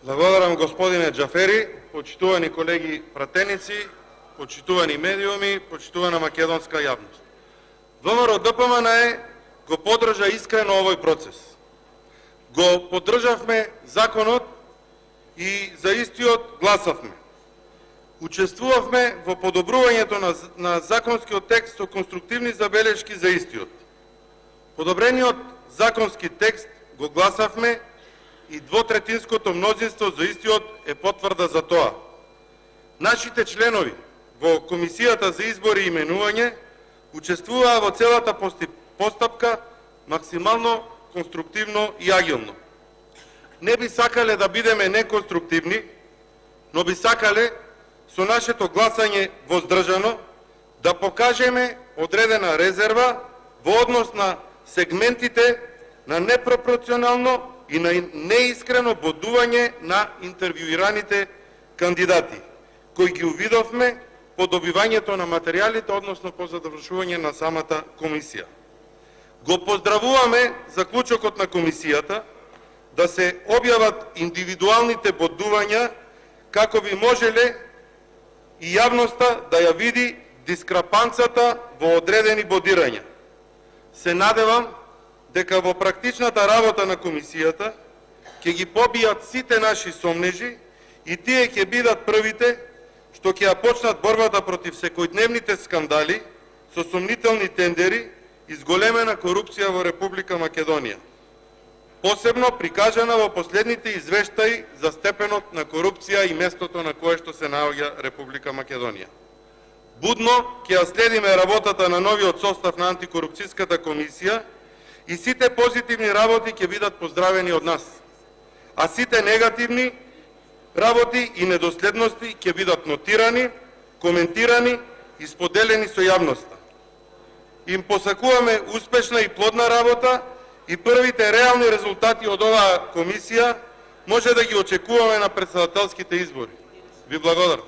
Благодарам, господине Джафери, почитувани колеги пратеници, почитувани медиуми, почитувана македонска јавност. ВМРО ДПМНЕ го поддржа искрено овој процес. Го поддржавме законот и за истиот гласавме. Учествувавме во подобрувањето на законскиот текст со конструктивни забелешки за истиот. Подобрениот законски текст го гласавме и двотретинското мнозинство за истиот е потврда за тоа. Нашите членови во Комисијата за избори и именување учествуваа во целата постапка максимално конструктивно и агилно. Не би сакале да бидеме неконструктивни, но би сакале со нашето гласање воздржано да покажеме одредена резерва во однос на сегментите на непропорционално и на неискрено бодување на интервјуираните кандидати, кои ги увидовме по добивањето на материјалите, односно по завршување на самата комисија. Го поздравуваме заклучокот на комисијата да се објават индивидуалните бодувања како би можеле и јавноста да ја види дискрапанцата во одредени бодирања. Се надевам дека во практичната работа на комисијата ќе ги побијат сите наши сомнежи и тие ќе бидат првите што ќе ја почнат борбата против секојдневните скандали со сомнителни тендери и зголемена корупција во Република Македонија, посебно прикажана во последните извештаи за степенот на корупција и местото на кое што се наоѓа Република Македонија. Будно ќе ја следиме работата на новиот состав на антикорупцијската комисија и сите позитивни работи ќе бидат поздравени од нас, а сите негативни работи и недоследности ќе бидат нотирани, коментирани и споделени со јавноста. Им посакуваме успешна и плодна работа и првите реални резултати од оваа комисија може да ги очекуваме на претседателските избори. Ви благодарам.